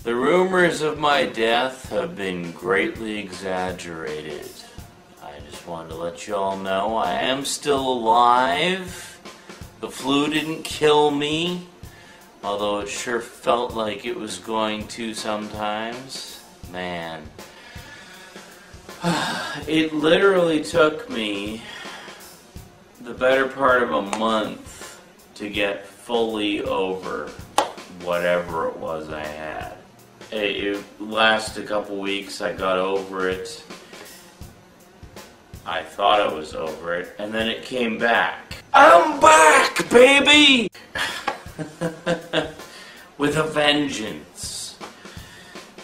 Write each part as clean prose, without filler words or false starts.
The rumors of my death have been greatly exaggerated. I just wanted to let you all know I am still alive. The flu didn't kill me, although it sure felt like it was going to sometimes. Man. It literally took me the better part of a month to get fully over whatever it was I had. It lasted a couple weeks, I got over it. I thought I was over it, and then it came back. I'm back, baby! With a vengeance.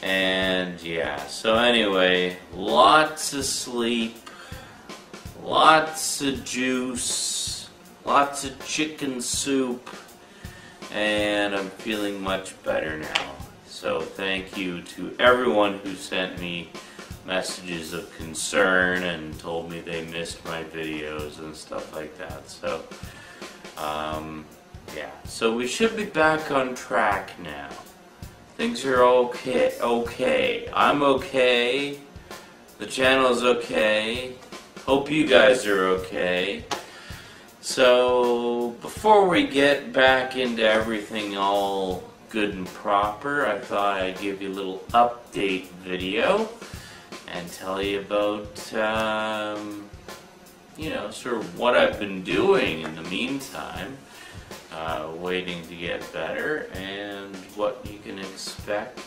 And yeah, so anyway, lots of sleep, lots of juice, lots of chicken soup, and I'm feeling much better now. So thank you to everyone who sent me messages of concern and told me they missed my videos and stuff like that. So yeah, so we should be back on track now. Things are okay. I'm okay. The channel is okay. Hope you guys are okay. So before we get back into everything all good and proper, I thought I'd give you a little update video and tell you about, you know, sort of what I've been doing in the meantime, waiting to get better, and what you can expect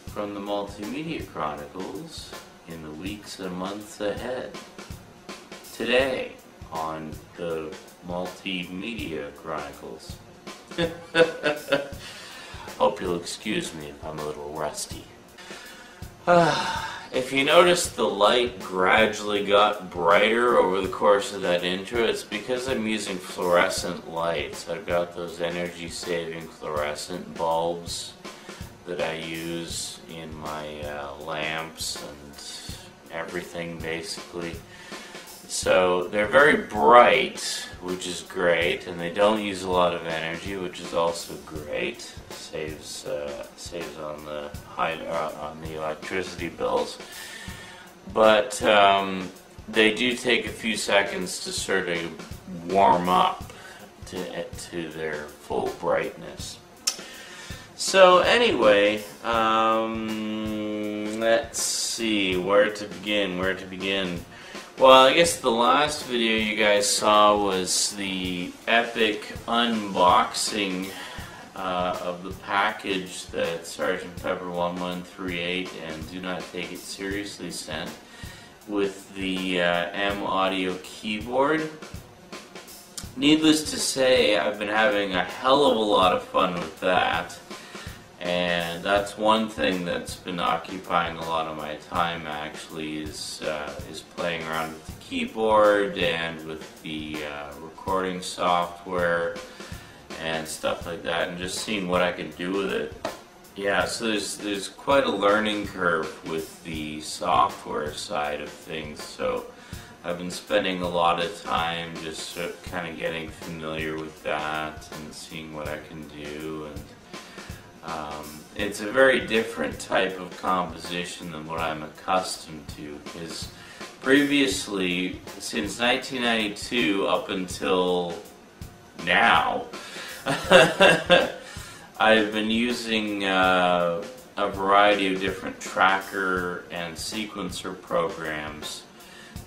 from the Multimedia Chronicles in the weeks and months ahead. Today on the Multimedia Chronicles. Hope you'll excuse me if I'm a little rusty. If you notice the light gradually got brighter over the course of that intro, it's because I'm using fluorescent lights. I've got those energy-saving fluorescent bulbs that I use in my lamps and everything, basically. So they're very bright, which is great, and they don't use a lot of energy, which is also great. Saves on the electricity bills. But they do take a few seconds to sort of warm up to their full brightness. So anyway, let's see where to begin. Well, I guess the last video you guys saw was the epic unboxing of the package that Sgt. Pepper 1138 and Do Not Take It Seriously sent with the M Audio keyboard. Needless to say, I've been having a hell of a lot of fun with that. And that's one thing that's been occupying a lot of my time, actually, is playing around with the keyboard and with the recording software and stuff like that, and just seeing what I can do with it. Yeah, so there's quite a learning curve with the software side of things, so I've been spending a lot of time just sort of kind of getting familiar with that and seeing what I can do. And it's a very different type of composition than what I'm accustomed to, because previously, since 1992 up until now, I've been using a variety of different tracker and sequencer programs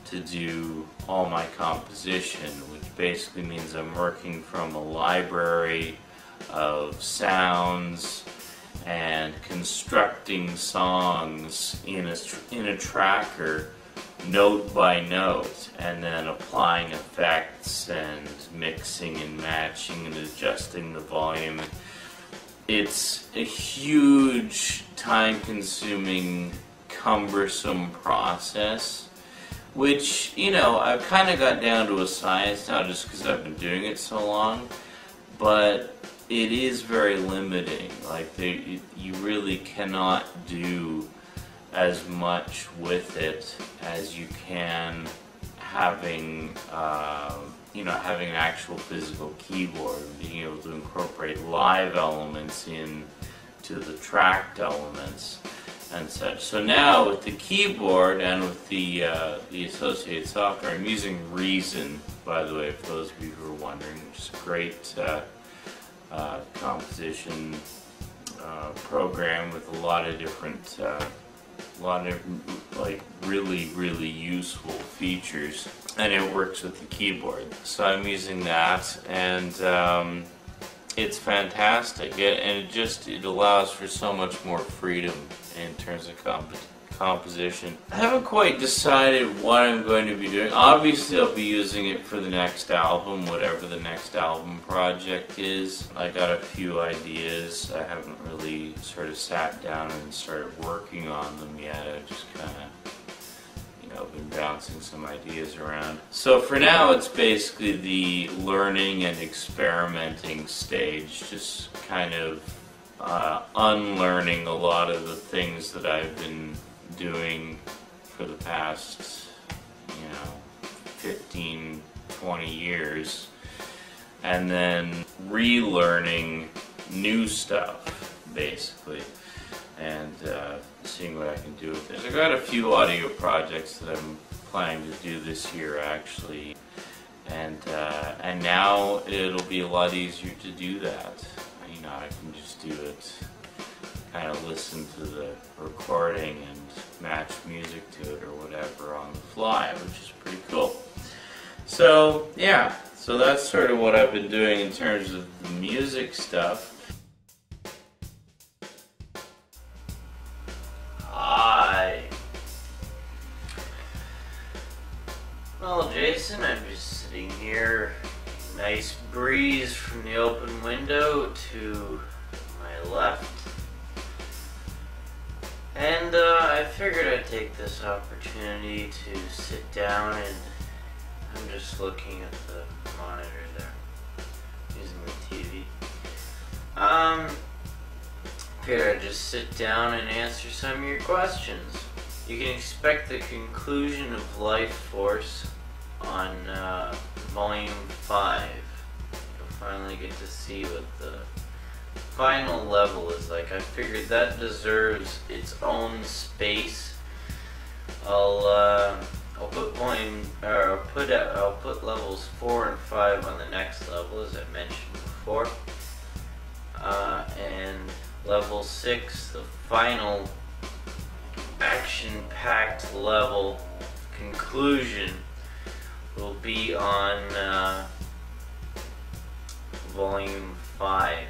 to do all my composition, which basically means I'm working from a library of sounds and constructing songs in a tracker note by note, and then applying effects and mixing and matching and adjusting the volume. It's a huge, time-consuming, cumbersome process, which, you know, I've kind of got down to a science now just because I've been doing it so long, but it is very limiting. Like, you really cannot do as much with it as you can having, you know, having an actual physical keyboard, being able to incorporate live elements in to the tracked elements and such. So now with the keyboard and with the associated software, I'm using Reason, by the way, for those of you who are wondering, which is a great composition program with a lot of different, like really useful features, and it works with the keyboard. So I'm using that, and it's fantastic, and it allows for so much more freedom in terms of composition. I haven't quite decided what I'm going to be doing. Obviously I'll be using it for the next album, whatever the next album project is. I got a few ideas. I haven't really sort of sat down and started working on them yet. I've just kind of been bouncing some ideas around. So for now it's basically the learning and experimenting stage, just kind of unlearning a lot of the things that I've been doing for the past 15, 20 years, and then relearning new stuff basically, and seeing what I can do with it. I've got a few audio projects that I'm planning to do this year actually, and now it'll be a lot easier to do that. I can just do it, kind of listen to the recording and match music to it or whatever on the fly, which is pretty cool. So yeah, so that's sort of what I've been doing in terms of the music stuff. Hi. Well, Jason, I'm just sitting here. Nice breeze from the open window to my left. And I figured I'd take this opportunity to sit down, and I'm just looking at the monitor there, using the TV. Figured I'd just sit down and answer some of your questions. You can expect the conclusion of Life Force on Volume 5. You'll finally get to see what the final level is like. I figured that deserves its own space. I'll put levels 4 and 5 on the next level, as I mentioned before, and level 6, the final action-packed level conclusion, will be on Volume 5.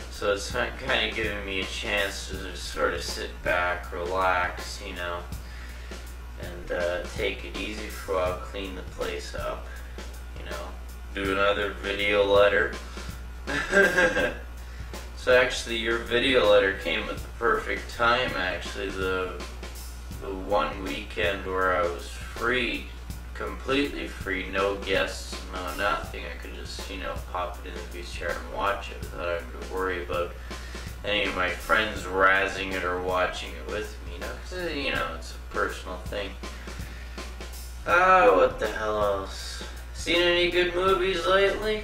So it's kind of giving me a chance to just sort of sit back, relax, and take it easy for a while, clean the place up, do another video letter. So actually your video letter came at the perfect time, actually. The one weekend where I was free, completely free, no guests, no nothing. I could just, pop it in the VCR and watch it without having to worry about any of my friends razzing it or watching it with me, because, it's a personal thing. What the hell else? Seen any good movies lately?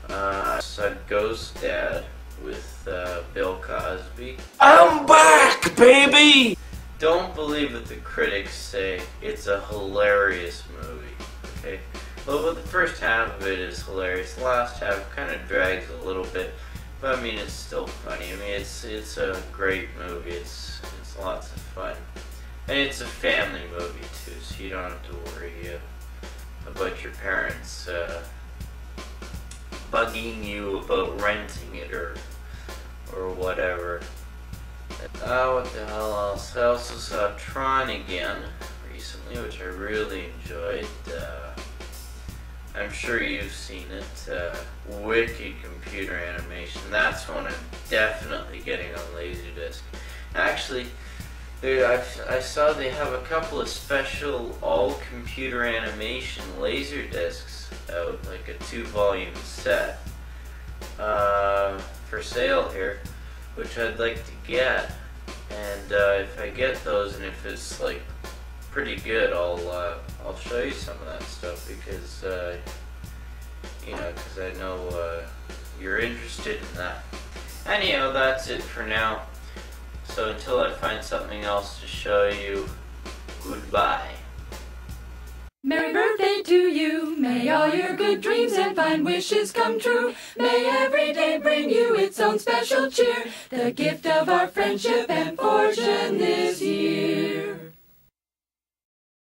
I saw Ghost Dad with Bill Cosby. I'm back, baby! Don't believe what the critics say. It's a hilarious movie, okay? Well, the first half of it is hilarious. The last half kind of drags a little bit, but it's still funny. It's a great movie. It's lots of fun. And it's a family movie, too, so you don't have to worry about your parents bugging you about renting it or whatever. What the hell else? I also saw Tron again recently, which I really enjoyed. I'm sure you've seen it. Wicked computer animation. That's one I'm definitely getting on Laserdisc. Actually, I saw they have a couple of special all-computer animation Laserdiscs out, like a 2-volume set, for sale here, which I'd like to get. And if I get those, and if it's pretty good, I'll show you some of that stuff, because you know, because I know you're interested in that. Anyhow, that's it for now. So until I find something else to show you, goodbye. Merry birthday to you, may all your good dreams and fine wishes come true. May every day bring you its own special cheer, the gift of our friendship and fortune this year.